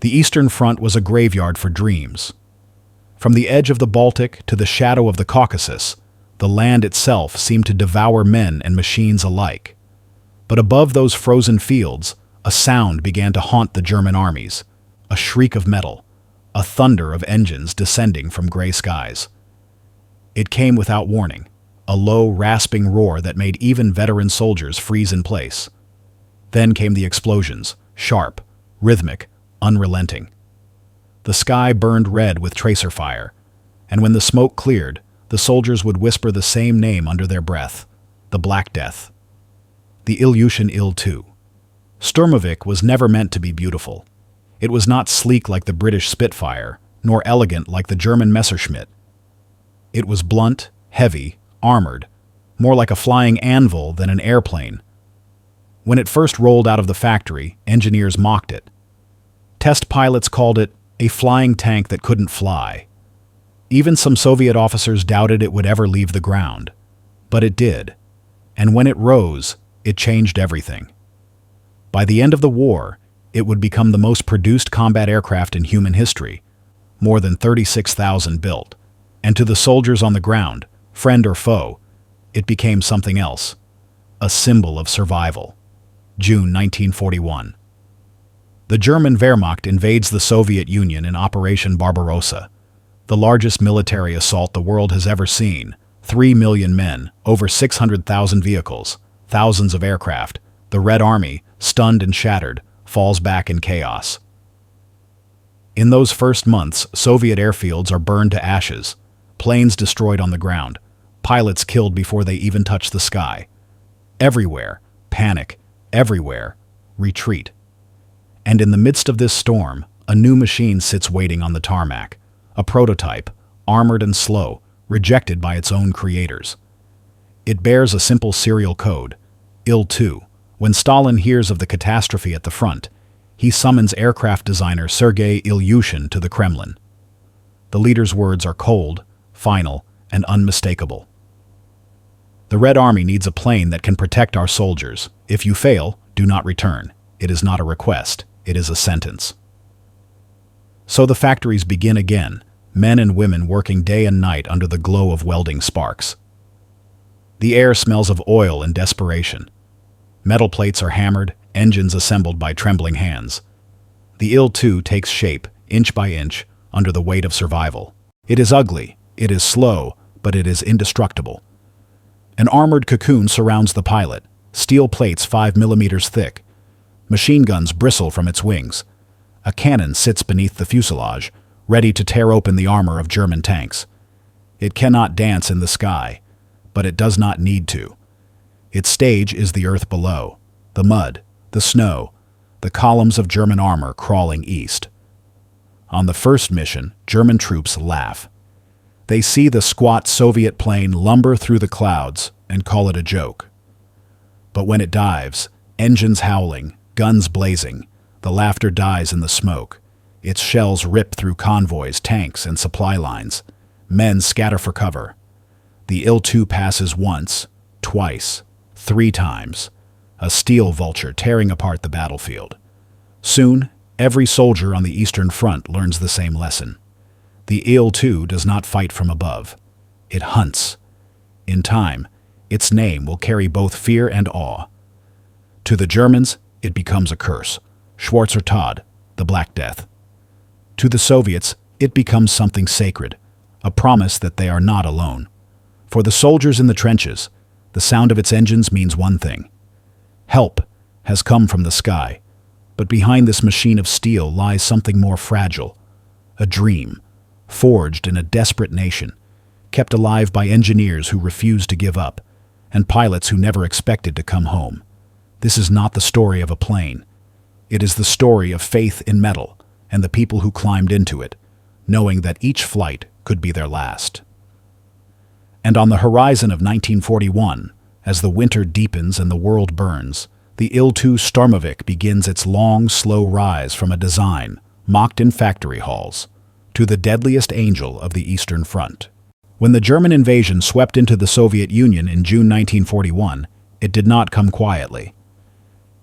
The Eastern Front was a graveyard for dreams. From the edge of the Baltic to the shadow of the Caucasus, the land itself seemed to devour men and machines alike. But above those frozen fields, a sound began to haunt the German armies, a shriek of metal, a thunder of engines descending from gray skies. It came without warning, a low, rasping roar that made even veteran soldiers freeze in place. Then came the explosions, sharp, rhythmic, unrelenting. The sky burned red with tracer fire, and when the smoke cleared, the soldiers would whisper the same name under their breath, the Black Death. The Ilyushin Il-2. Sturmovik was never meant to be beautiful. It was not sleek like the British Spitfire, nor elegant like the German Messerschmitt. It was blunt, heavy, armored, more like a flying anvil than an airplane. When it first rolled out of the factory, engineers mocked it. Test pilots called it a flying tank that couldn't fly. Even some Soviet officers doubted it would ever leave the ground. But it did. And when it rose, it changed everything. By the end of the war, it would become the most produced combat aircraft in human history, more than 36,000 built. And to the soldiers on the ground, friend or foe, it became something else, a symbol of survival. June 1941. The German Wehrmacht invades the Soviet Union in Operation Barbarossa, the largest military assault the world has ever seen. 3 million men, over 600,000 vehicles, thousands of aircraft. The Red Army, stunned and shattered, falls back in chaos. In those first months, Soviet airfields are burned to ashes, planes destroyed on the ground, pilots killed before they even touch the sky. Everywhere, panic. Everywhere, retreat. And in the midst of this storm, a new machine sits waiting on the tarmac, a prototype, armored and slow, rejected by its own creators. It bears a simple serial code, Il-2. When Stalin hears of the catastrophe at the front, he summons aircraft designer Sergei Ilyushin to the Kremlin. The leader's words are cold, final, and unmistakable. The Red Army needs a plane that can protect our soldiers. If you fail, do not return. It is not a request, it is a sentence. So the factories begin again, men and women working day and night under the glow of welding sparks. The air smells of oil and desperation. Metal plates are hammered, engines assembled by trembling hands. The Il-2 takes shape, inch by inch, under the weight of survival. It is ugly, it is slow, but it is indestructible. An armored cocoon surrounds the pilot, steel plates 5 millimeters thick. Machine guns bristle from its wings. A cannon sits beneath the fuselage, ready to tear open the armor of German tanks. It cannot dance in the sky, but it does not need to. Its stage is the earth below, the mud, the snow, the columns of German armor crawling east. On the first mission, German troops laugh. They see the squat Soviet plane lumber through the clouds and call it a joke. But when it dives, engines howling, guns blazing, the laughter dies in the smoke. Its shells rip through convoys, tanks, and supply lines. Men scatter for cover. The Il-2 passes once, twice, 3 times, a steel vulture tearing apart the battlefield. Soon, every soldier on the Eastern Front learns the same lesson. The Il-2 does not fight from above. It hunts. In time, its name will carry both fear and awe. To the Germans, it becomes a curse. Schwarzer Tod, the Black Death. To the Soviets, it becomes something sacred, a promise that they are not alone. For the soldiers in the trenches, the sound of its engines means one thing. Help has come from the sky, but behind this machine of steel lies something more fragile, a dream, forged in a desperate nation, kept alive by engineers who refused to give up, and pilots who never expected to come home. This is not the story of a plane. It is the story of faith in metal and the people who climbed into it, knowing that each flight could be their last. And on the horizon of 1941, as the winter deepens and the world burns, the Il-2 Sturmovik begins its long, slow rise from a design mocked in factory halls to the deadliest angel of the Eastern Front. When the German invasion swept into the Soviet Union in June 1941, it did not come quietly.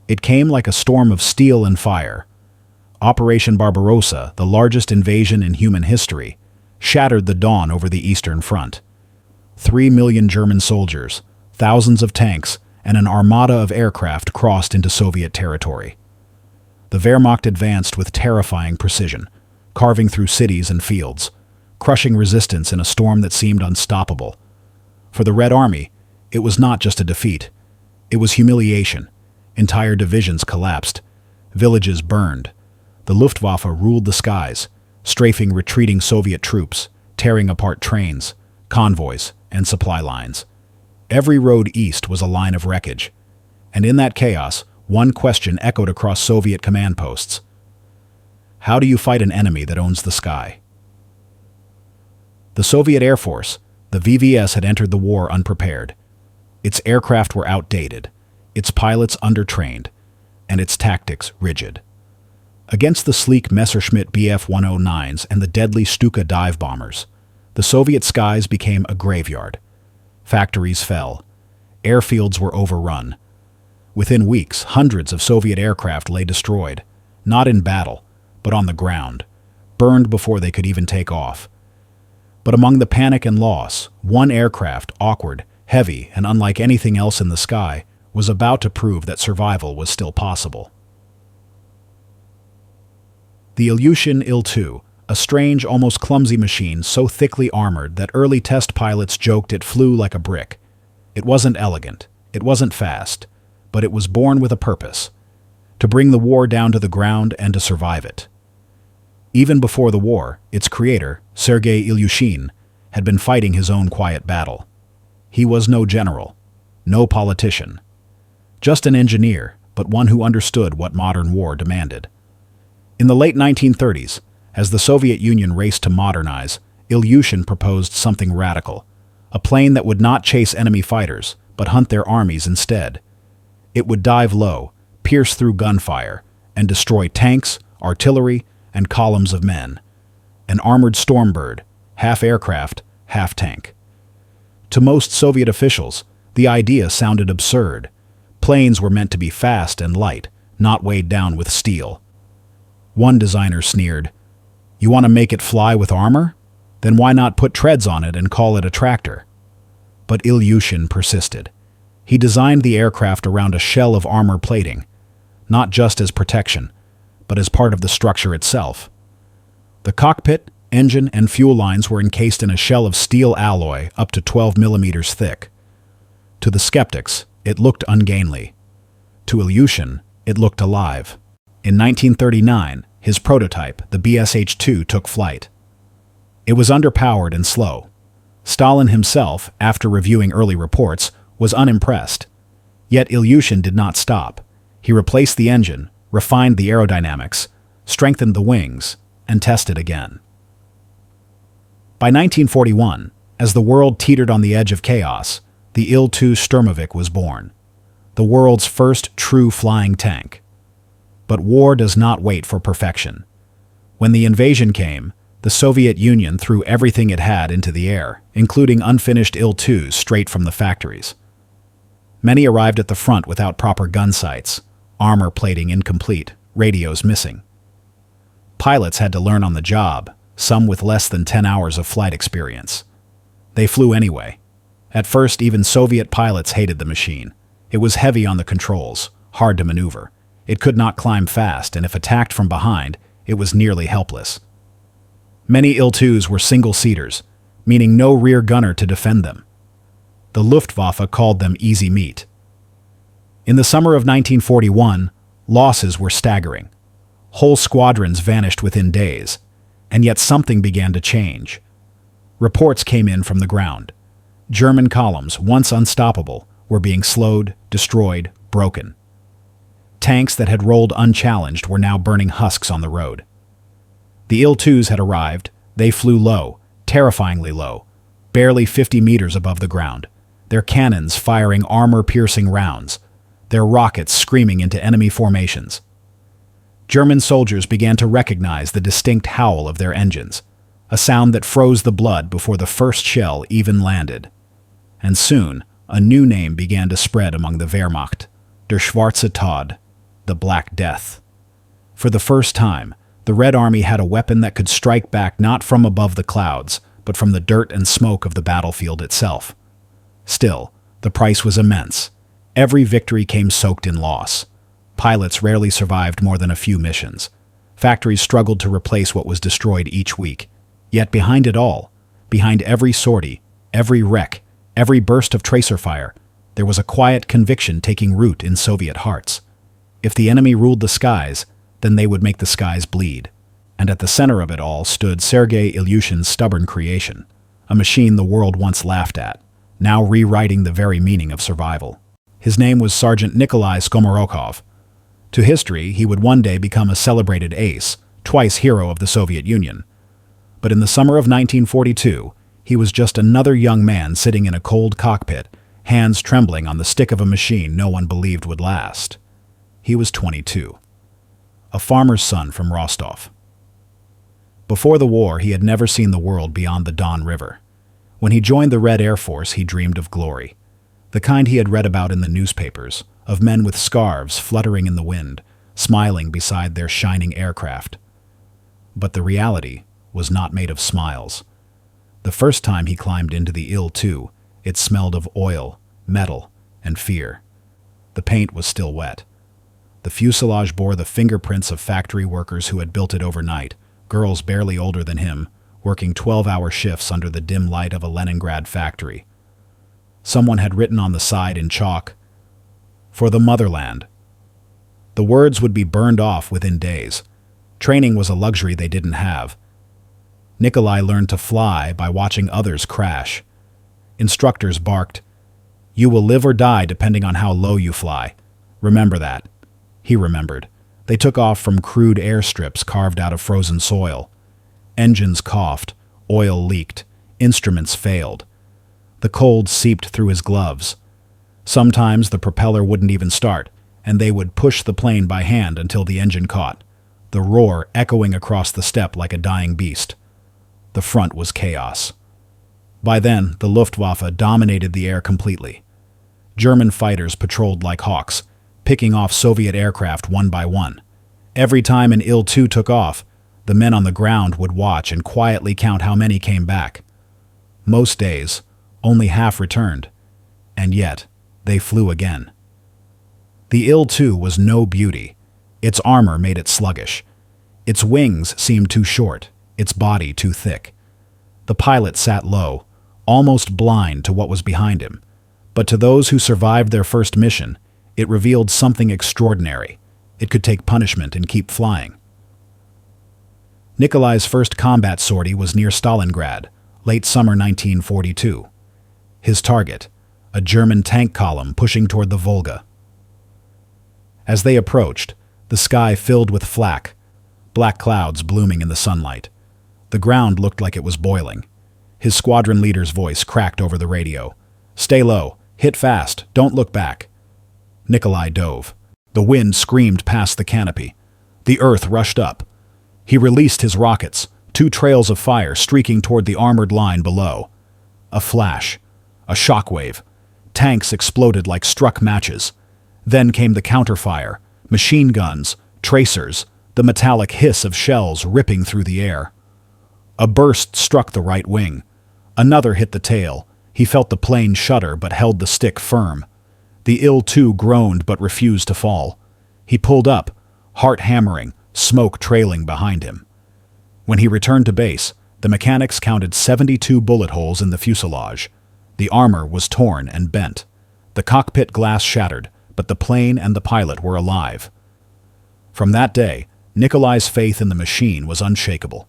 It came like a storm of steel and fire. Operation Barbarossa, the largest invasion in human history, shattered the dawn over the Eastern Front. 3 million German soldiers, thousands of tanks, and an armada of aircraft crossed into Soviet territory. The Wehrmacht advanced with terrifying precision, carving through cities and fields, crushing resistance in a storm that seemed unstoppable. For the Red Army, it was not just a defeat. It was humiliation. Entire divisions collapsed. Villages burned. The Luftwaffe ruled the skies, strafing retreating Soviet troops, tearing apart trains, convoys, and supply lines. Every road east was a line of wreckage. And in that chaos, one question echoed across Soviet command posts. How do you fight an enemy that owns the sky? The Soviet Air Force, the VVS, had entered the war unprepared. Its aircraft were outdated, its pilots undertrained, and its tactics rigid. Against the sleek Messerschmitt Bf-109s and the deadly Stuka dive bombers, the Soviet skies became a graveyard. Factories fell. Airfields were overrun. Within weeks, hundreds of Soviet aircraft lay destroyed, not in battle, but on the ground, burned before they could even take off. But among the panic and loss, one aircraft, awkward, heavy, and unlike anything else in the sky, was about to prove that survival was still possible. The Ilyushin Il-2, a strange, almost clumsy machine so thickly armored that early test pilots joked it flew like a brick. It wasn't elegant, it wasn't fast, but it was born with a purpose: to bring the war down to the ground and to survive it. Even before the war, its creator, Sergei Ilyushin, had been fighting his own quiet battle. He was no general, no politician, just an engineer, but one who understood what modern war demanded. In the late 1930s, as the Soviet Union raced to modernize, Ilyushin proposed something radical: a plane that would not chase enemy fighters, but hunt their armies instead. It would dive low, pierce through gunfire, and destroy tanks, artillery, and columns of men. An armored stormbird, half aircraft, half tank. To most Soviet officials, the idea sounded absurd. Planes were meant to be fast and light, not weighed down with steel. One designer sneered, "You want to make it fly with armor? Then why not put treads on it and call it a tractor?" But Ilyushin persisted. He designed the aircraft around a shell of armor plating, not just as protection, but as part of the structure itself. The cockpit, engine, and fuel lines were encased in a shell of steel alloy up to 12 millimeters thick. To the skeptics, it looked ungainly. To Ilyushin, it looked alive. In 1939, his prototype, the BSH-2, took flight. It was underpowered and slow. Stalin himself, after reviewing early reports, was unimpressed. Yet Ilyushin did not stop. He replaced the engine, refined the aerodynamics, strengthened the wings, and tested again. By 1941, as the world teetered on the edge of chaos, the Il-2 Sturmovik was born, the world's first true flying tank. But war does not wait for perfection. When the invasion came, the Soviet Union threw everything it had into the air, including unfinished Il-2s straight from the factories. Many arrived at the front without proper gun sights, armor plating incomplete, radios missing. Pilots had to learn on the job, some with less than 10 hours of flight experience. They flew anyway. At first, even Soviet pilots hated the machine. It was heavy on the controls, hard to maneuver. It could not climb fast, and if attacked from behind, it was nearly helpless. Many Il-2s were single-seaters, meaning no rear gunner to defend them. The Luftwaffe called them easy meat. In the summer of 1941, losses were staggering. Whole squadrons vanished within days, and yet something began to change. Reports came in from the ground. German columns, once unstoppable, were being slowed, destroyed, broken. Tanks that had rolled unchallenged were now burning husks on the road. The Il-2s had arrived. They flew low, terrifyingly low, barely 50 meters above the ground, their cannons firing armor-piercing rounds, their rockets screaming into enemy formations. German soldiers began to recognize the distinct howl of their engines, a sound that froze the blood before the first shell even landed. And soon, a new name began to spread among the Wehrmacht, der Schwarze Tod, the Black Death. For the first time, the Red Army had a weapon that could strike back not from above the clouds, but from the dirt and smoke of the battlefield itself. Still, the price was immense. Every victory came soaked in loss. Pilots rarely survived more than a few missions. Factories struggled to replace what was destroyed each week. Yet behind it all, behind every sortie, every wreck, every burst of tracer fire, there was a quiet conviction taking root in Soviet hearts. If the enemy ruled the skies, then they would make the skies bleed. And at the center of it all stood Sergei Ilyushin's stubborn creation, a machine the world once laughed at, now rewriting the very meaning of survival. His name was Sergeant Nikolai Skomorokov. To history, he would one day become a celebrated ace, twice hero of the Soviet Union. But in the summer of 1942, he was just another young man sitting in a cold cockpit, hands trembling on the stick of a machine no one believed would last. He was 22. A farmer's son from Rostov. Before the war, he had never seen the world beyond the Don River. When he joined the Red Air Force, he dreamed of glory. The kind he had read about in the newspapers, of men with scarves fluttering in the wind, smiling beside their shining aircraft. But the reality was not made of smiles. The first time he climbed into the Il-2, it smelled of oil, metal, and fear. The paint was still wet. The fuselage bore the fingerprints of factory workers who had built it overnight, girls barely older than him, working 12-hour shifts under the dim light of a Leningrad factory. Someone had written on the side in chalk, "For the motherland." The words would be burned off within days. Training was a luxury they didn't have. Nikolai learned to fly by watching others crash. Instructors barked, "You will live or die depending on how low you fly. Remember that." He remembered. They took off from crude airstrips carved out of frozen soil. Engines coughed, oil leaked, instruments failed. The cold seeped through his gloves. Sometimes the propeller wouldn't even start, and they would push the plane by hand until the engine caught, the roar echoing across the steppe like a dying beast. The front was chaos. By then, the Luftwaffe dominated the air completely. German fighters patrolled like hawks, picking off Soviet aircraft one by one. Every time an Il-2 took off, the men on the ground would watch and quietly count how many came back. Most days, only half returned, and yet they flew again. The Il-2 was no beauty. Its armor made it sluggish. Its wings seemed too short, its body too thick. The pilot sat low, almost blind to what was behind him. But to those who survived their first mission, it revealed something extraordinary. It could take punishment and keep flying. Nikolai's first combat sortie was near Stalingrad, late summer 1942. His target, a German tank column pushing toward the Volga. As they approached, the sky filled with flak, black clouds blooming in the sunlight. The ground looked like it was boiling. His squadron leader's voice cracked over the radio. "Stay low, hit fast, don't look back." Nikolai dove. The wind screamed past the canopy. The earth rushed up. He released his rockets, two trails of fire streaking toward the armored line below. A flash, a shockwave. Tanks exploded like struck matches. Then came the counterfire, machine guns, tracers, the metallic hiss of shells ripping through the air. A burst struck the right wing. Another hit the tail. He felt the plane shudder but held the stick firm. The Il-2 groaned but refused to fall. He pulled up, heart hammering, smoke trailing behind him. When he returned to base, the mechanics counted 72 bullet holes in the fuselage. The armor was torn and bent. The cockpit glass shattered, but the plane and the pilot were alive. From that day, Nikolai's faith in the machine was unshakable.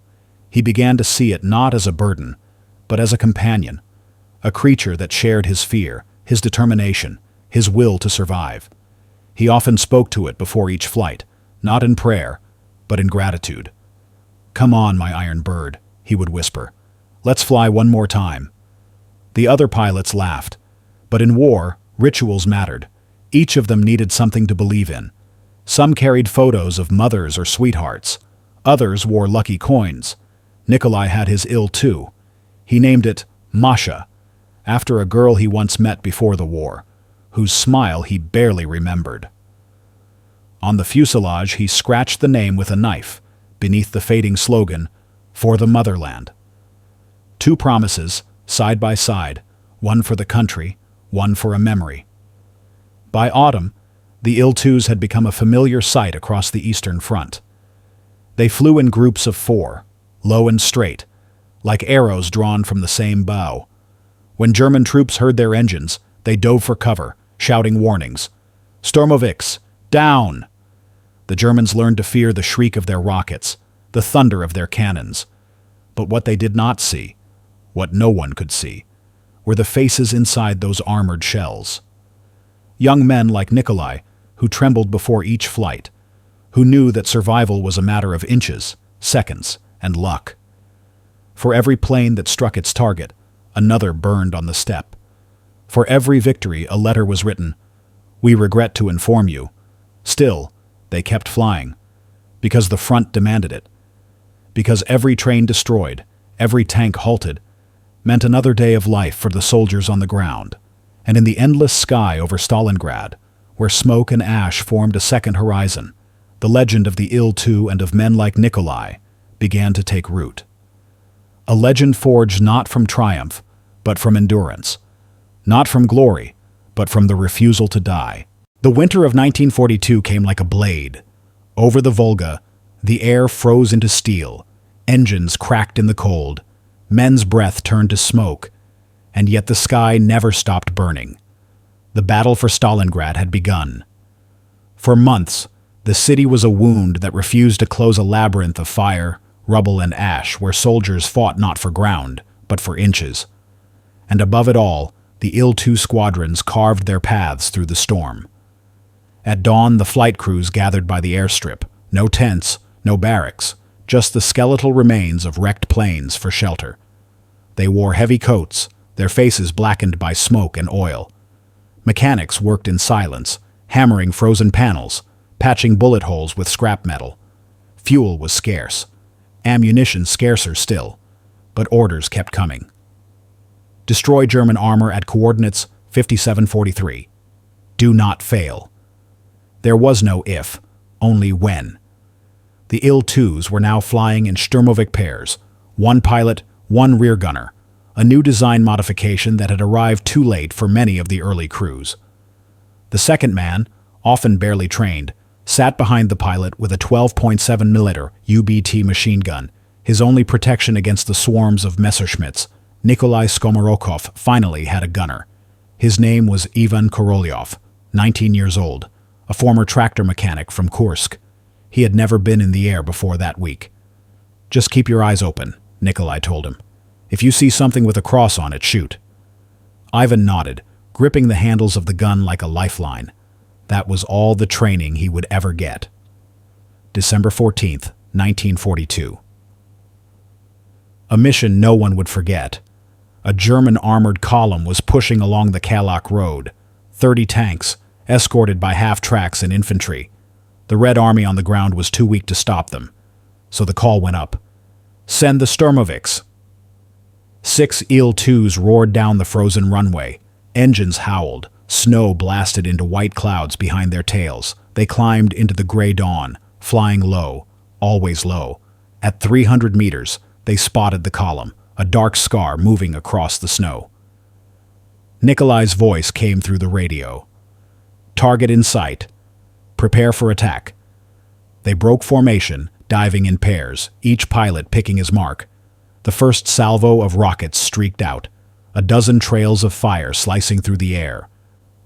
He began to see it not as a burden, but as a companion, a creature that shared his fear, his determination, his will to survive. He often spoke to it before each flight, not in prayer, but in gratitude. "Come on, my iron bird," he would whisper. "Let's fly one more time." The other pilots laughed. But in war, rituals mattered. Each of them needed something to believe in. Some carried photos of mothers or sweethearts. Others wore lucky coins. Nikolai had his Il-2. He named it Masha, after a girl he once met before the war, whose smile he barely remembered. On the fuselage, he scratched the name with a knife, beneath the fading slogan, "For the Motherland." Two promises, side by side, one for the country, one for a memory. By autumn, the Il-2s had become a familiar sight across the Eastern Front. They flew in groups of 4, low and straight, like arrows drawn from the same bow. When German troops heard their engines, they dove for cover, shouting warnings. "Sturmoviks, down!" The Germans learned to fear the shriek of their rockets, the thunder of their cannons. But what they did not see, what no one could see, were the faces inside those armored shells. Young men like Nikolai, who trembled before each flight, who knew that survival was a matter of inches, seconds, and luck. For every plane that struck its target, another burned on the steppe. For every victory, a letter was written. "We regret to inform you." Still, they kept flying, because the front demanded it. Because every train destroyed, every tank halted, meant another day of life for the soldiers on the ground. And in the endless sky over Stalingrad, where smoke and ash formed a second horizon, the legend of the Il-2 and of men like Nikolai began to take root. A legend forged not from triumph, but from endurance. Not from glory, but from the refusal to die. The winter of 1942 came like a blade. Over the Volga, the air froze into steel, engines cracked in the cold, men's breath turned to smoke, and yet the sky never stopped burning. The battle for Stalingrad had begun. For months, the city was a wound that refused to close, a labyrinth of fire, rubble, and ash where soldiers fought not for ground, but for inches. And above it all, the Il-2 squadrons carved their paths through the storm. At dawn, the flight crews gathered by the airstrip. No tents, no barracks, just the skeletal remains of wrecked planes for shelter. They wore heavy coats, their faces blackened by smoke and oil. Mechanics worked in silence, hammering frozen panels, patching bullet holes with scrap metal. Fuel was scarce, ammunition scarcer still, but orders kept coming. Destroy German armor at coordinates 5743. Do not fail. There was no if, only when. The Il-2s were now flying in Sturmovik pairs, one pilot, one rear gunner, a new design modification that had arrived too late for many of the early crews. The second man, often barely trained, sat behind the pilot with a 12.7mm UBT machine gun, his only protection against the swarms of Messerschmitts. Nikolai Skomarokov finally had a gunner. His name was Ivan Korolyov, 19 years old, a former tractor mechanic from Kursk. He had never been in the air before that week. "Just keep your eyes open," Nikolai told him. "If you see something with a cross on it, shoot." Ivan nodded, gripping the handles of the gun like a lifeline. That was all the training he would ever get. December 14th, 1942. A mission no one would forget. A German armored column was pushing along the Kalach Road, 30 tanks, escorted by half-tracks and infantry. The Red Army on the ground was too weak to stop them, so the call went up. "Send the Sturmoviks." 6 Il-2s roared down the frozen runway. Engines howled. Snow blasted into white clouds behind their tails. They climbed into the gray dawn, flying low, always low. At 300 meters, they spotted the column, a dark scar moving across the snow. Nikolai's voice came through the radio. "Target in sight. Prepare for attack." They broke formation, diving in pairs, each pilot picking his mark. The first salvo of rockets streaked out, a dozen trails of fire slicing through the air.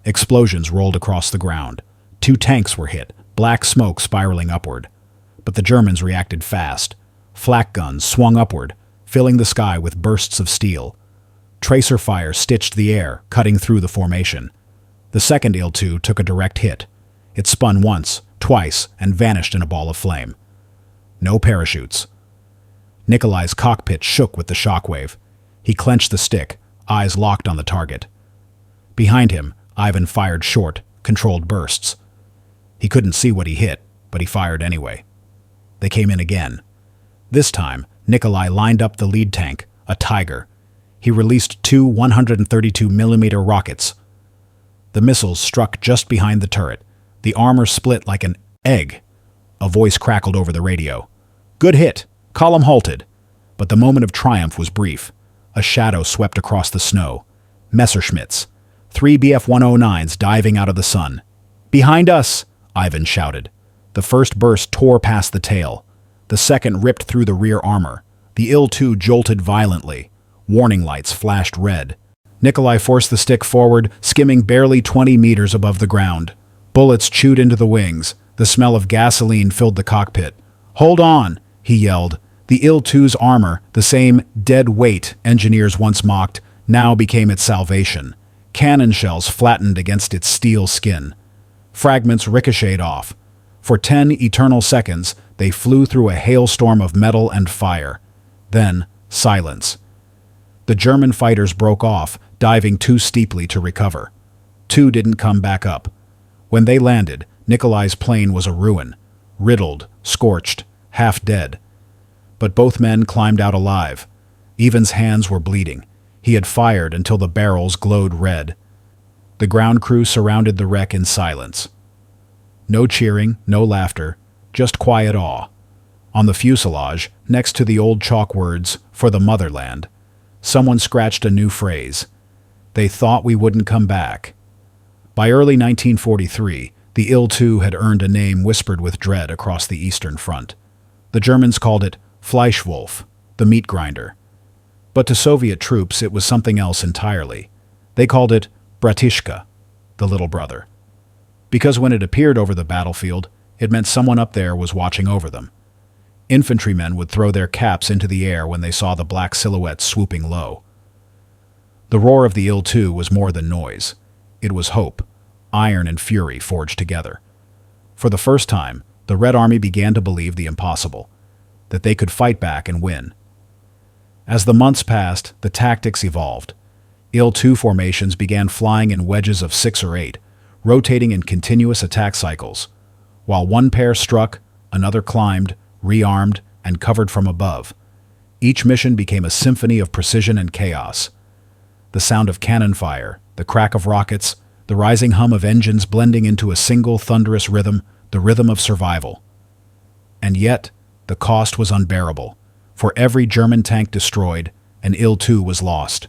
Explosions rolled across the ground. 2 tanks were hit, black smoke spiraling upward. But the Germans reacted fast. Flak guns swung upward, filling the sky with bursts of steel. Tracer fire stitched the air, cutting through the formation. The second Il-2 took a direct hit. It spun once, twice, and vanished in a ball of flame. No parachutes. Nikolai's cockpit shook with the shockwave. He clenched the stick, eyes locked on the target. Behind him, Ivan fired short, controlled bursts. He couldn't see what he hit, but he fired anyway. They came in again. This time, Nikolai lined up the lead tank, a Tiger. He released 2 132mm rockets. The missiles struck just behind the turret. The armor split like an Egg. A voice crackled over the radio. Good hit. Column halted. But the moment of triumph was brief. A shadow swept across the snow. Messerschmitts. 3 Bf-109s diving out of the sun. Behind us! Ivan shouted. The first burst tore past the tail. The second ripped through the rear armor. The Il-2 jolted violently. Warning lights flashed red. Nikolai forced the stick forward, skimming barely 20 meters above the ground. Bullets chewed into the wings. The smell of gasoline filled the cockpit. Hold on, he yelled. The Il-2's armor, the same dead weight engineers once mocked, now became its salvation. Cannon shells flattened against its steel skin. Fragments ricocheted off. For 10 eternal seconds, they flew through a hailstorm of metal and fire. Then, silence. The German fighters broke off, diving too steeply to recover. 2 didn't come back up. When they landed, Nikolai's plane was a ruin, riddled, scorched, half dead. But both men climbed out alive. Ivan's hands were bleeding. He had fired until the barrels glowed red. The ground crew surrounded the wreck in silence. No cheering, no laughter, just quiet awe. On the fuselage, next to the old chalk words, "For the motherland," someone scratched a new phrase. They thought we wouldn't come back. By early 1943, the Il-2 had earned a name whispered with dread across the Eastern Front. The Germans called it Fleischwolf, the meat grinder. But to Soviet troops it was something else entirely. They called it Bratishka, the little brother. Because when it appeared over the battlefield, it meant someone up there was watching over them. Infantrymen would throw their caps into the air when they saw the black silhouette swooping low. The roar of the Il-2 was more than noise. It was hope, iron and fury forged together. For the first time, the Red Army began to believe the impossible, that they could fight back and win. As the months passed, the tactics evolved. Il-2 formations began flying in wedges of 6 or 8, rotating in continuous attack cycles. While one pair struck, another climbed, rearmed, and covered from above. Each mission became a symphony of precision and chaos. The sound of cannon fire, the crack of rockets, the rising hum of engines blending into a single thunderous rhythm, the rhythm of survival. And yet, the cost was unbearable. For every German tank destroyed, an Il-2 was lost.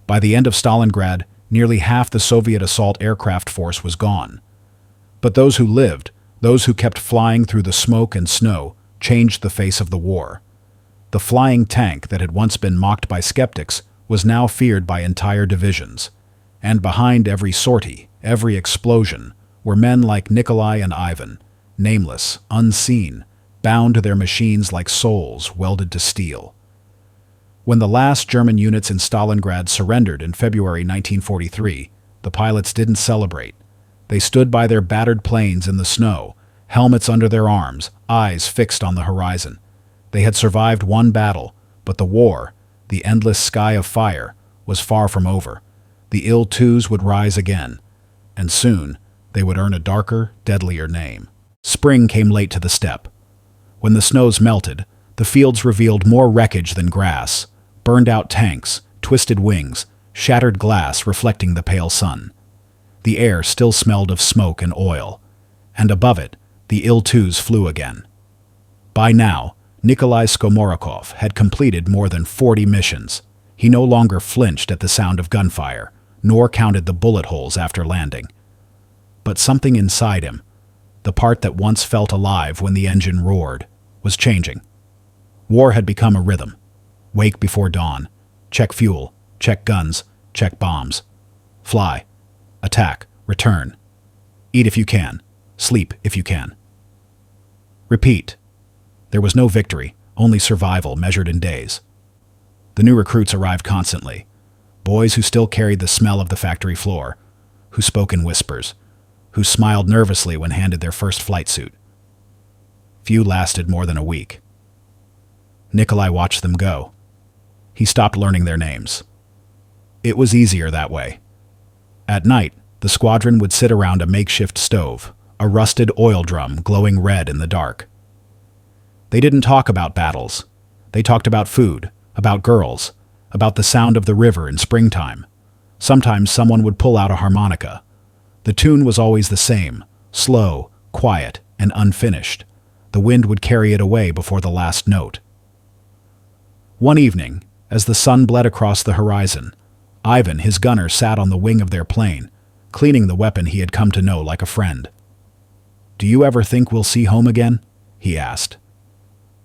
By the end of Stalingrad, nearly half the Soviet assault aircraft force was gone. But those who lived, those who kept flying through the smoke and snow, changed the face of the war. The flying tank that had once been mocked by skeptics was now feared by entire divisions. And behind every sortie, every explosion, were men like Nikolai and Ivan, nameless, unseen, bound to their machines like souls welded to steel. When the last German units in Stalingrad surrendered in February 1943, the pilots didn't celebrate. They stood by their battered planes in the snow, helmets under their arms, eyes fixed on the horizon. They had survived one battle, but the war, the endless sky of fire, was far from over. The Il-2s would rise again, and soon they would earn a darker, deadlier name. Spring came late to the steppe. When the snows melted, the fields revealed more wreckage than grass, burned-out tanks, twisted wings, shattered glass reflecting the pale sun. The air still smelled of smoke and oil, and above it, the Il-2s flew again. By now, Nikolai Skomorokov had completed more than 40 missions. He no longer flinched at the sound of gunfire, nor counted the bullet holes after landing. But something inside him, the part that once felt alive when the engine roared, was changing. War had become a rhythm. Wake before dawn. Check fuel. Check guns. Check bombs. Fly. Attack. Return. Eat if you can. Sleep if you can. Repeat. There was no victory, only survival measured in days. The new recruits arrived constantly. Boys who still carried the smell of the factory floor, who spoke in whispers, who smiled nervously when handed their first flight suit. Few lasted more than a week. Nikolai watched them go. He stopped learning their names. It was easier that way. At night, the squadron would sit around a makeshift stove, a rusted oil drum glowing red in the dark. They didn't talk about battles. They talked about food, about girls, about the sound of the river in springtime. Sometimes someone would pull out a harmonica. The tune was always the same, slow, quiet and unfinished. The wind would carry it away before the last note. One evening, as the sun bled across the horizon, Ivan, his gunner, sat on the wing of their plane, cleaning the weapon he had come to know like a friend. "Do you ever think we'll see home again?" he asked.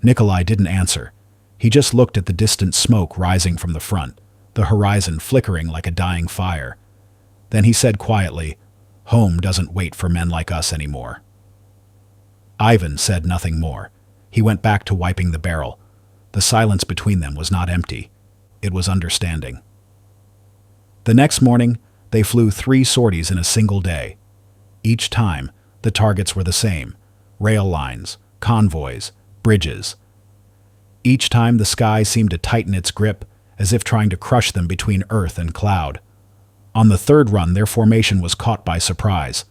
Nikolai didn't answer. He just looked at the distant smoke rising from the front, the horizon flickering like a dying fire. Then he said quietly, "Home doesn't wait for men like us anymore." Ivan said nothing more. He went back to wiping the barrel. The silence between them was not empty. It was understanding. The next morning, they flew 3 sorties in a single day. Each time, the targets were the same: rail lines, convoys, bridges. Each time the sky seemed to tighten its grip, as if trying to crush them between earth and cloud. On the third run, their formation was caught by surprise.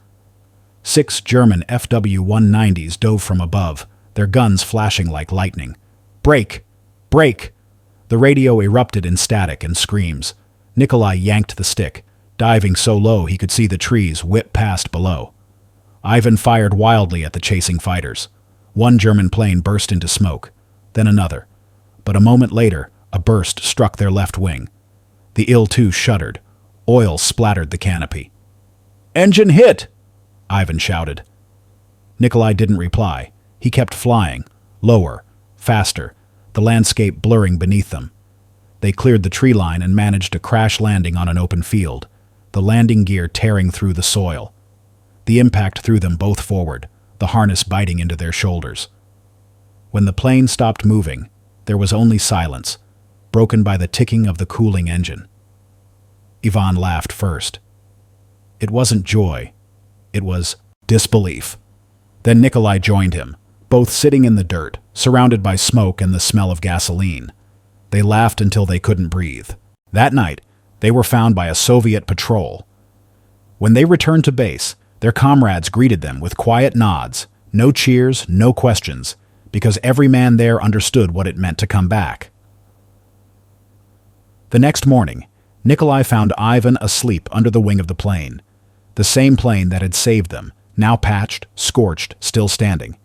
6 German FW-190s dove from above, their guns flashing like lightning. "Break! Break!" The radio erupted in static and screams. Nikolai yanked the stick, diving so low he could see the trees whip past below. Ivan fired wildly at the chasing fighters. One German plane burst into smoke, then another. But a moment later, a burst struck their left wing. The Il-2 shuddered. Oil splattered the canopy. "Engine hit!" Ivan shouted. Nikolai didn't reply. He kept flying, lower, faster, the landscape blurring beneath them. They cleared the tree line and managed a crash landing on an open field, the landing gear tearing through the soil. The impact threw them both forward, the harness biting into their shoulders. When the plane stopped moving, there was only silence, broken by the ticking of the cooling engine. Ivan laughed first. It wasn't joy. It was disbelief. Then Nikolai joined him, both sitting in the dirt, surrounded by smoke and the smell of gasoline. They laughed until they couldn't breathe. That night, they were found by a Soviet patrol. When they returned to base, their comrades greeted them with quiet nods, no cheers, no questions, because every man there understood what it meant to come back. The next morning, Nikolai found Ivan asleep under the wing of the plane, the same plane that had saved them, now patched, scorched, still standing.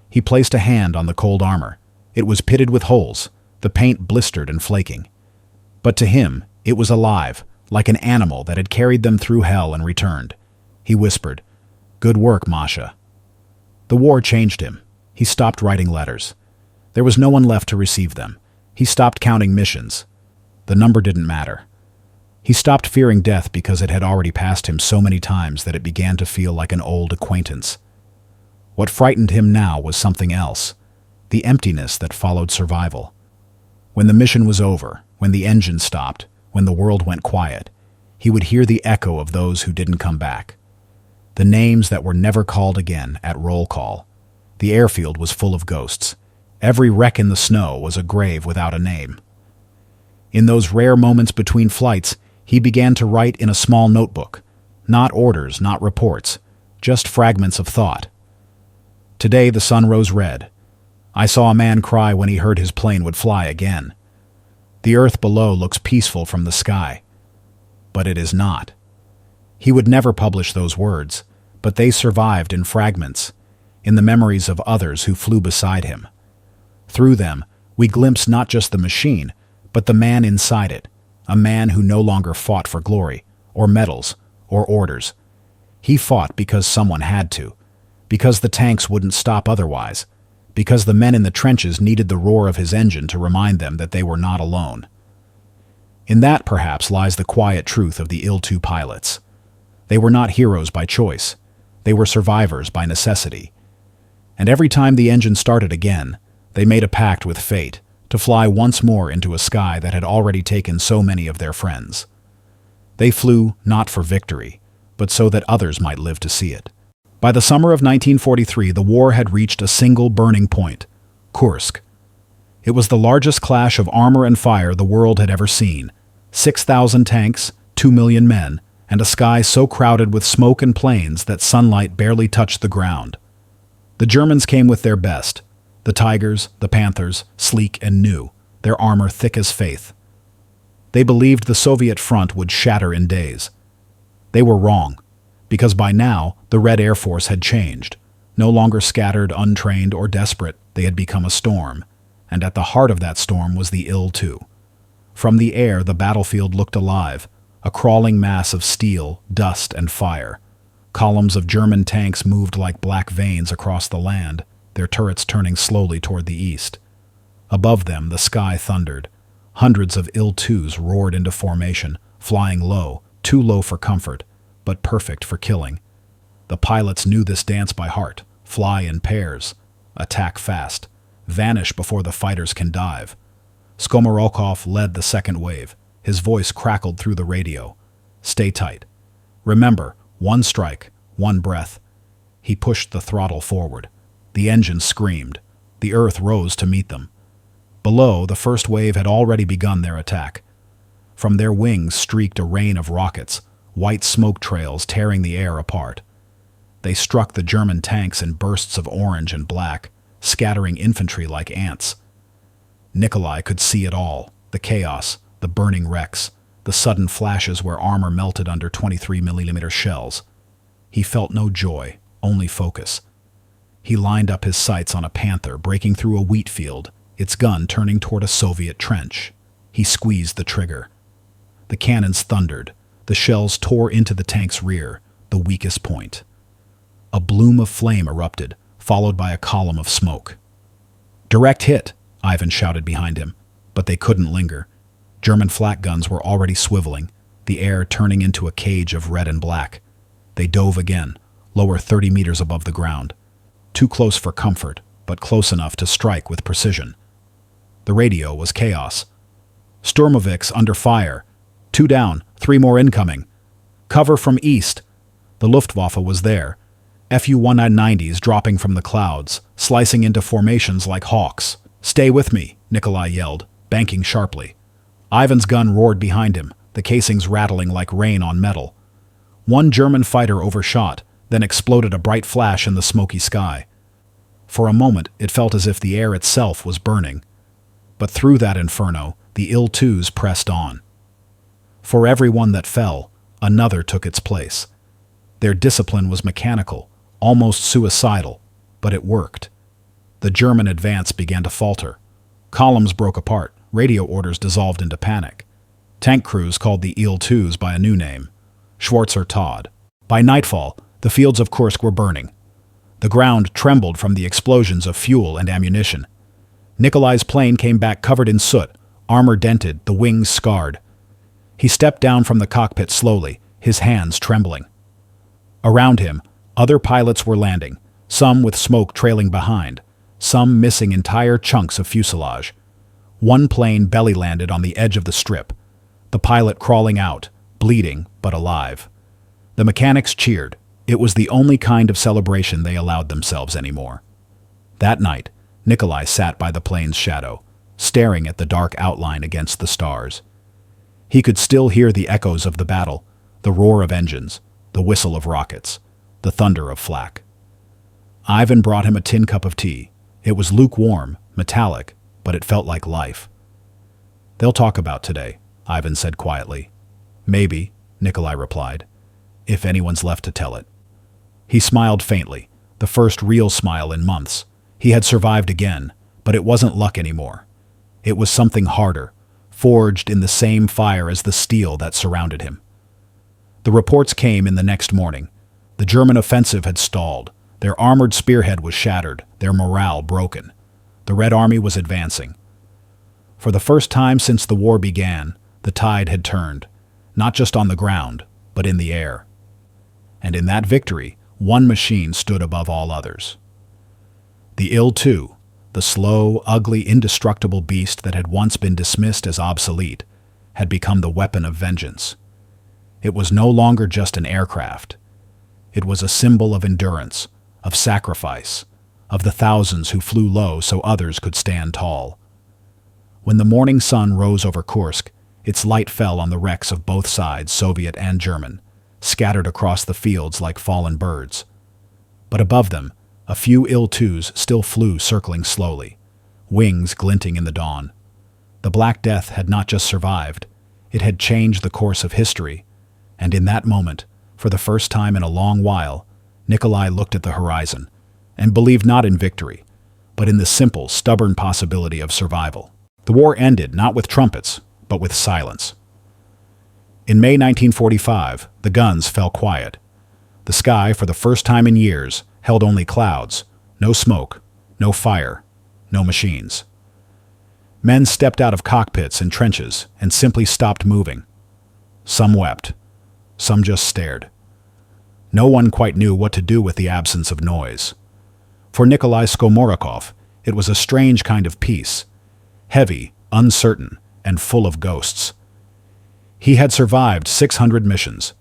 He placed a hand on the cold armor. It was pitted with holes, the paint blistered and flaking. But to him, it was alive, like an animal that had carried them through hell and returned. He whispered, "Good work, Masha." The war changed him. He stopped writing letters. There was no one left to receive them. He stopped counting missions. The number didn't matter. He stopped fearing death because it had already passed him so many times that it began to feel like an old acquaintance. What frightened him now was something else, the emptiness that followed survival. When the mission was over, when the engine stopped, when the world went quiet, he would hear the echo of those who didn't come back. The names that were never called again at roll call. The airfield was full of ghosts. Every wreck in the snow was a grave without a name. In those rare moments between flights, he began to write in a small notebook. Not orders, not reports, just fragments of thought. Today the sun rose red. I saw a man cry when he heard his plane would fly again. The earth below looks peaceful from the sky. But it is not. He would never publish those words, but they survived in fragments, in the memories of others who flew beside him. Through them, we glimpse not just the machine, but the man inside it, a man who no longer fought for glory, or medals, or orders. He fought because someone had to, because the tanks wouldn't stop otherwise, because the men in the trenches needed the roar of his engine to remind them that they were not alone. In that, perhaps, lies the quiet truth of the Il-2 pilots. They were not heroes by choice. They were survivors by necessity. And every time the engine started again, they made a pact with fate to fly once more into a sky that had already taken so many of their friends. They flew not for victory, but so that others might live to see it. By the summer of 1943, the war had reached a single burning point, Kursk. It was the largest clash of armor and fire the world had ever seen. 6,000 tanks, 2 million men, and a sky so crowded with smoke and planes that sunlight barely touched the ground. The Germans came with their best, the Tigers, the Panthers, sleek and new, their armor thick as faith. They believed the Soviet front would shatter in days. They were wrong, because by now the Red Air Force had changed. No longer scattered, untrained, or desperate, they had become a storm, and at the heart of that storm was the Il-2. From the air, the battlefield looked alive, a crawling mass of steel, dust, and fire. Columns of German tanks moved like black veins across the land, their turrets turning slowly toward the east. Above them, the sky thundered. Hundreds of Il-2s roared into formation, flying low, too low for comfort, but perfect for killing. The pilots knew this dance by heart: fly in pairs, attack fast, vanish before the fighters can dive. Skomorokov led the second wave. His voice crackled through the radio. Stay tight. Remember, one strike, one breath. He pushed the throttle forward. The engines screamed. The earth rose to meet them. Below, the first wave had already begun their attack. From their wings streaked a rain of rockets, white smoke trails tearing the air apart. They struck the German tanks in bursts of orange and black, scattering infantry like ants. Nikolai could see it all: the chaos, the burning wrecks, the sudden flashes where armor melted under 23mm shells. He felt no joy, only focus. He lined up his sights on a Panther breaking through a wheat field, its gun turning toward a Soviet trench. He squeezed the trigger. The cannons thundered. The shells tore into the tank's rear, the weakest point. A bloom of flame erupted, followed by a column of smoke. "Direct hit!" Ivan shouted behind him, but they couldn't linger. German flak guns were already swiveling, the air turning into a cage of red and black. They dove again, lower 30 meters above the ground. Too close for comfort, but close enough to strike with precision. The radio was chaos. "Sturmovik's under fire. 2 down, 3 more incoming. Cover from east." The Luftwaffe was there. Fu-190s dropping from the clouds, slicing into formations like hawks. "Stay with me," Nikolai yelled, banking sharply. Ivan's gun roared behind him, the casings rattling like rain on metal. One German fighter overshot, then exploded a bright flash in the smoky sky. For a moment, it felt as if the air itself was burning. But through that inferno, the Il-2s pressed on. For every one that fell, another took its place. Their discipline was mechanical, almost suicidal, but it worked. The German advance began to falter. Columns broke apart, radio orders dissolved into panic. Tank crews called the Il-2s by a new name: Schwarzer Tod. By nightfall, the fields of Kursk were burning. The ground trembled from the explosions of fuel and ammunition. Nikolai's plane came back covered in soot, armor dented, the wings scarred. He stepped down from the cockpit slowly, his hands trembling. Around him, other pilots were landing, some with smoke trailing behind, some missing entire chunks of fuselage. One plane belly landed on the edge of the strip, the pilot crawling out, bleeding but alive. The mechanics cheered. It was the only kind of celebration they allowed themselves anymore. That night, Nikolai sat by the plane's shadow, staring at the dark outline against the stars. He could still hear the echoes of the battle, the roar of engines, the whistle of rockets, the thunder of flak. Ivan brought him a tin cup of tea. It was lukewarm, metallic, but it felt like life. "They'll talk about today," Ivan said quietly. "Maybe," Nikolai replied, "if anyone's left to tell it." He smiled faintly, the first real smile in months. He had survived again, but it wasn't luck anymore. It was something harder, forged in the same fire as the steel that surrounded him. The reports came in the next morning. The German offensive had stalled. Their armored spearhead was shattered, their morale broken. The Red Army was advancing. For the first time since the war began, the tide had turned, not just on the ground, but in the air. And in that victory, one machine stood above all others. The Il-2, the slow, ugly, indestructible beast that had once been dismissed as obsolete, had become the weapon of vengeance. It was no longer just an aircraft. It was a symbol of endurance, of sacrifice, of the thousands who flew low so others could stand tall. When the morning sun rose over Kursk, its light fell on the wrecks of both sides, Soviet and German, scattered across the fields like fallen birds. But above them, a few Il-2s still flew, circling slowly, wings glinting in the dawn. The Black Death had not just survived, it had changed the course of history, and in that moment, for the first time in a long while, Nikolai looked at the horizon, and believed not in victory, but in the simple, stubborn possibility of survival. The war ended not with trumpets, but with silence. In May 1945, the guns fell quiet. The sky, for the first time in years, held only clouds, no smoke, no fire, no machines. Men stepped out of cockpits and trenches and simply stopped moving. Some wept. Some just stared. No one quite knew what to do with the absence of noise. For Nikolai Skomorokov, it was a strange kind of peace, heavy, uncertain, and full of ghosts. He had survived 600 missions.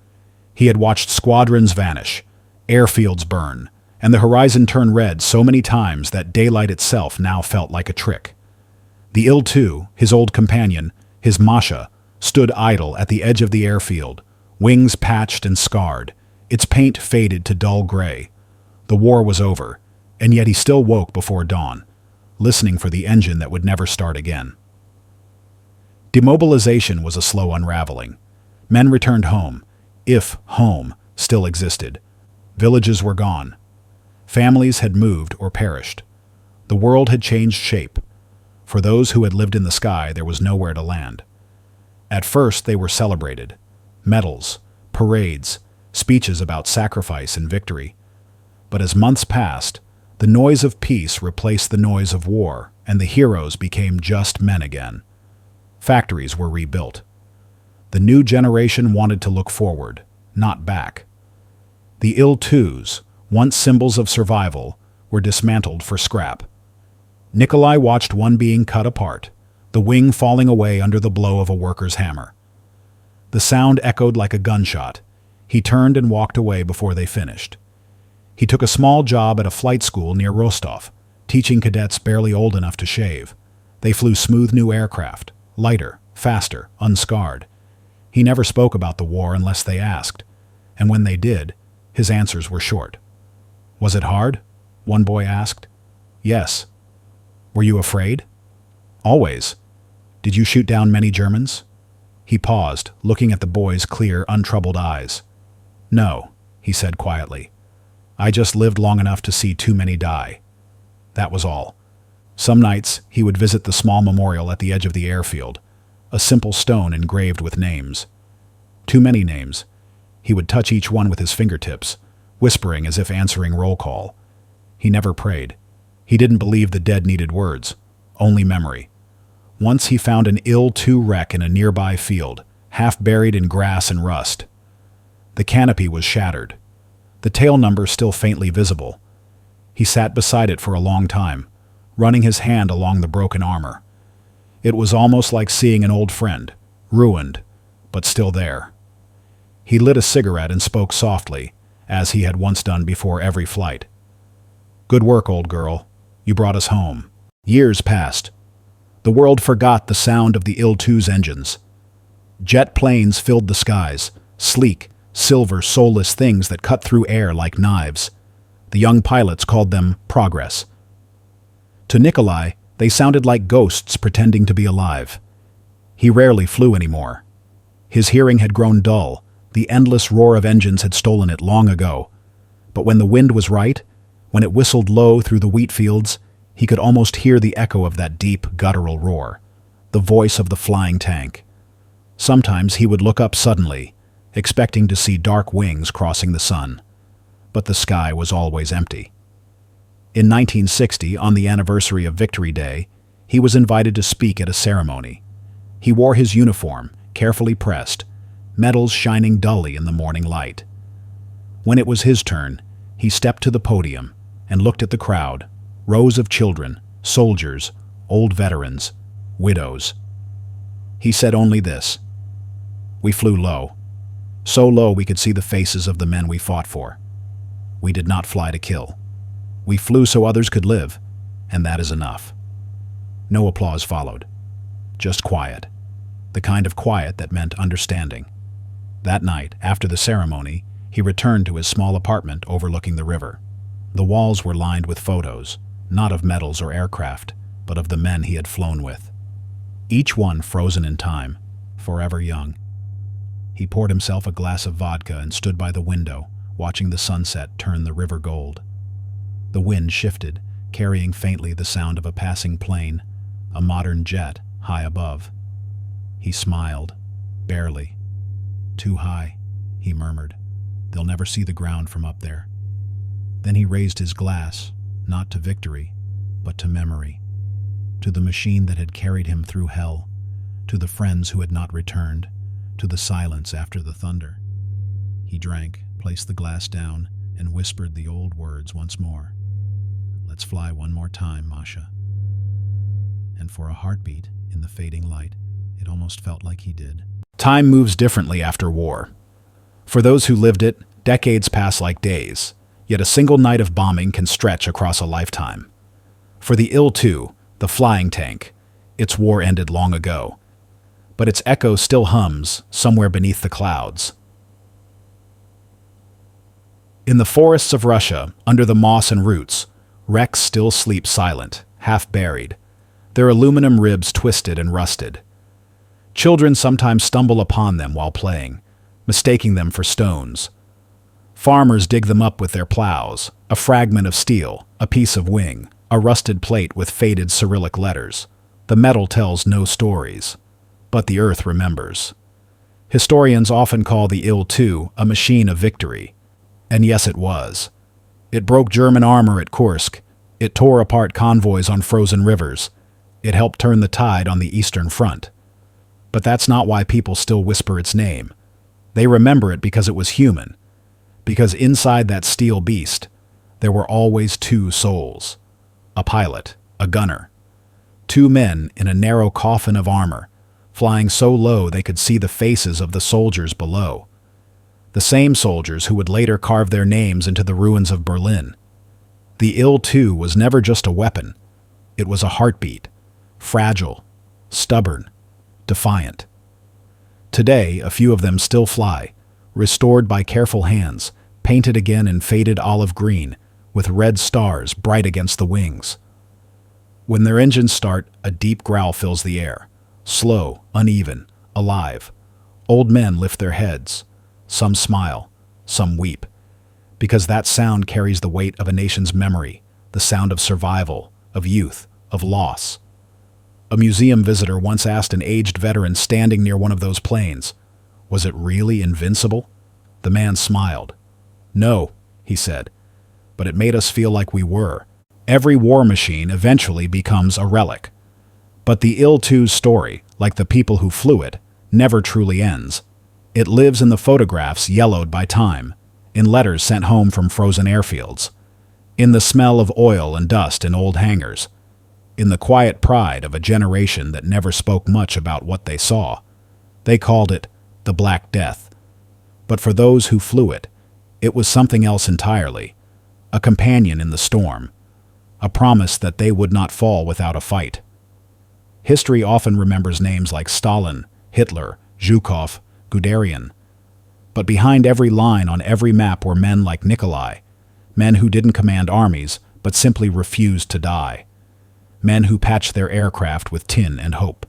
He had watched squadrons vanish, airfields burn, and the horizon turn red so many times that daylight itself now felt like a trick. The Il-2, his old companion, his Masha, stood idle at the edge of the airfield, wings patched and scarred, its paint faded to dull gray. The war was over, and yet he still woke before dawn, listening for the engine that would never start again. Demobilization was a slow unraveling. Men returned home, if home still existed. Villages were gone. Families had moved or perished. The world had changed shape. For those who had lived in the sky, there was nowhere to land. At first, they were celebrated. Medals, parades, speeches about sacrifice and victory. But as months passed, the noise of peace replaced the noise of war, and the heroes became just men again. Factories were rebuilt. The new generation wanted to look forward, not back. The Il-2s, once symbols of survival, were dismantled for scrap. Nikolai watched one being cut apart, the wing falling away under the blow of a worker's hammer. The sound echoed like a gunshot. He turned and walked away before they finished. He took a small job at a flight school near Rostov, teaching cadets barely old enough to shave. They flew smooth new aircraft, lighter, faster, unscarred. He never spoke about the war unless they asked, and when they did, his answers were short. "Was it hard?" one boy asked. "Yes." "Were you afraid?" "Always." "Did you shoot down many Germans?" He paused, looking at the boy's clear, untroubled eyes. "No," he said quietly. "I just lived long enough to see too many die." That was all. Some nights, he would visit the small memorial at the edge of the airfield, a simple stone engraved with names. Too many names. He would touch each one with his fingertips, whispering as if answering roll call. He never prayed. He didn't believe the dead needed words, only memory. Once he found an Il-2 wreck in a nearby field, half buried in grass and rust. The canopy was shattered, the tail number still faintly visible. He sat beside it for a long time, running his hand along the broken armor. It was almost like seeing an old friend, ruined, but still there. He lit a cigarette and spoke softly, as he had once done before every flight. "Good work, old girl. You brought us home." Years passed. The world forgot the sound of the Il-2's engines. Jet planes filled the skies, sleek, silver, soulless things that cut through air like knives. The young pilots called them progress. To Nikolai, they sounded like ghosts pretending to be alive. He rarely flew anymore. His hearing had grown dull. The endless roar of engines had stolen it long ago. But when the wind was right, when it whistled low through the wheat fields, he could almost hear the echo of that deep, guttural roar, the voice of the flying tank. Sometimes he would look up suddenly, expecting to see dark wings crossing the sun. But the sky was always empty. In 1960, on the anniversary of Victory Day, he was invited to speak at a ceremony. He wore his uniform, carefully pressed, medals shining dully in the morning light. When it was his turn, he stepped to the podium and looked at the crowd, rows of children, soldiers, old veterans, widows. He said only this: "We flew low, so low we could see the faces of the men we fought for. We did not fly to kill. We flew so others could live, and that is enough." No applause followed, just quiet, the kind of quiet that meant understanding. That night, after the ceremony, he returned to his small apartment overlooking the river. The walls were lined with photos, not of medals or aircraft, but of the men he had flown with. Each one frozen in time, forever young. He poured himself a glass of vodka and stood by the window, watching the sunset turn the river gold. The wind shifted, carrying faintly the sound of a passing plane, a modern jet high above. He smiled, barely. "Too high," he murmured. "They'll never see the ground from up there." Then he raised his glass, not to victory, but to memory, to the machine that had carried him through hell, to the friends who had not returned, to the silence after the thunder. He drank, placed the glass down, and whispered the old words once more. "Let's fly one more time, Masha." And for a heartbeat, in the fading light, it almost felt like he did. Time moves differently after war. For those who lived it, decades pass like days, yet a single night of bombing can stretch across a lifetime. For the Il-2, the flying tank, its war ended long ago, but its echo still hums somewhere beneath the clouds. In the forests of Russia, under the moss and roots, wrecks still sleep silent, half buried, their aluminum ribs twisted and rusted. Children sometimes stumble upon them while playing, mistaking them for stones. Farmers dig them up with their plows, a fragment of steel, a piece of wing, a rusted plate with faded Cyrillic letters. The metal tells no stories, but the earth remembers. Historians often call the Il-2 a machine of victory. And yes, it was. It broke German armor at Kursk. It tore apart convoys on frozen rivers. It helped turn the tide on the Eastern Front. But that's not why people still whisper its name. They remember it because it was human. Because inside that steel beast, there were always two souls. A pilot, a gunner. Two men in a narrow coffin of armor, flying so low they could see the faces of the soldiers below. The same soldiers who would later carve their names into the ruins of Berlin. The Il-2 was never just a weapon. It was a heartbeat, fragile, stubborn, defiant. Today, a few of them still fly, restored by careful hands, painted again in faded olive green, with red stars bright against the wings. When their engines start, a deep growl fills the air, slow, uneven, alive. Old men lift their heads. Some smile, some weep, because that sound carries the weight of a nation's memory, the sound of survival, of youth, of loss. A museum visitor once asked an aged veteran standing near one of those planes, "Was it really invincible?" The man smiled. "No," he said, "but it made us feel like we were." Every war machine eventually becomes a relic. But the Il-2's story, like the people who flew it, never truly ends. It lives in the photographs yellowed by time, in letters sent home from frozen airfields, in the smell of oil and dust in old hangars, in the quiet pride of a generation that never spoke much about what they saw. They called it the Black Death. But for those who flew it, it was something else entirely, a companion in the storm, a promise that they would not fall without a fight. History often remembers names like Stalin, Hitler, Zhukov, Guderian. But behind every line on every map were men like Nikolai, men who didn't command armies, but simply refused to die. Men who patched their aircraft with tin and hope.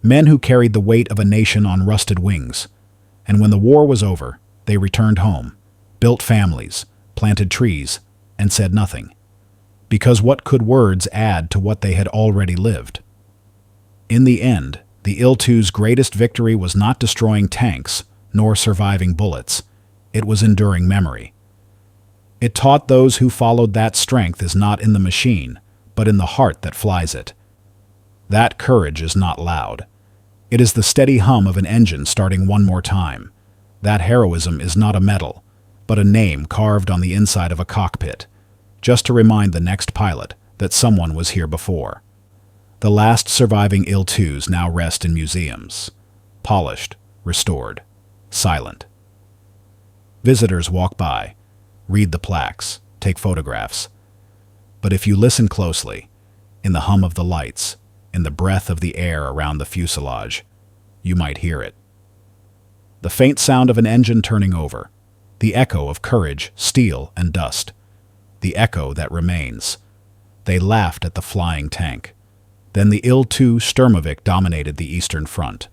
Men who carried the weight of a nation on rusted wings. And when the war was over, they returned home, built families, planted trees, and said nothing. Because what could words add to what they had already lived? In the end, the Il-2's greatest victory was not destroying tanks, nor surviving bullets. It was enduring memory. It taught those who followed that strength is not in the machine, but in the heart that flies it. That courage is not loud. It is the steady hum of an engine starting one more time. That heroism is not a medal, but a name carved on the inside of a cockpit, just to remind the next pilot that someone was here before. The last surviving Il-2s now rest in museums, polished, restored, silent. Visitors walk by, read the plaques, take photographs. But if you listen closely, in the hum of the lights, in the breath of the air around the fuselage, you might hear it. The faint sound of an engine turning over, the echo of courage, steel, and dust, the echo that remains. They laughed at the flying tank. Then the Il-2 Sturmovik dominated the Eastern Front.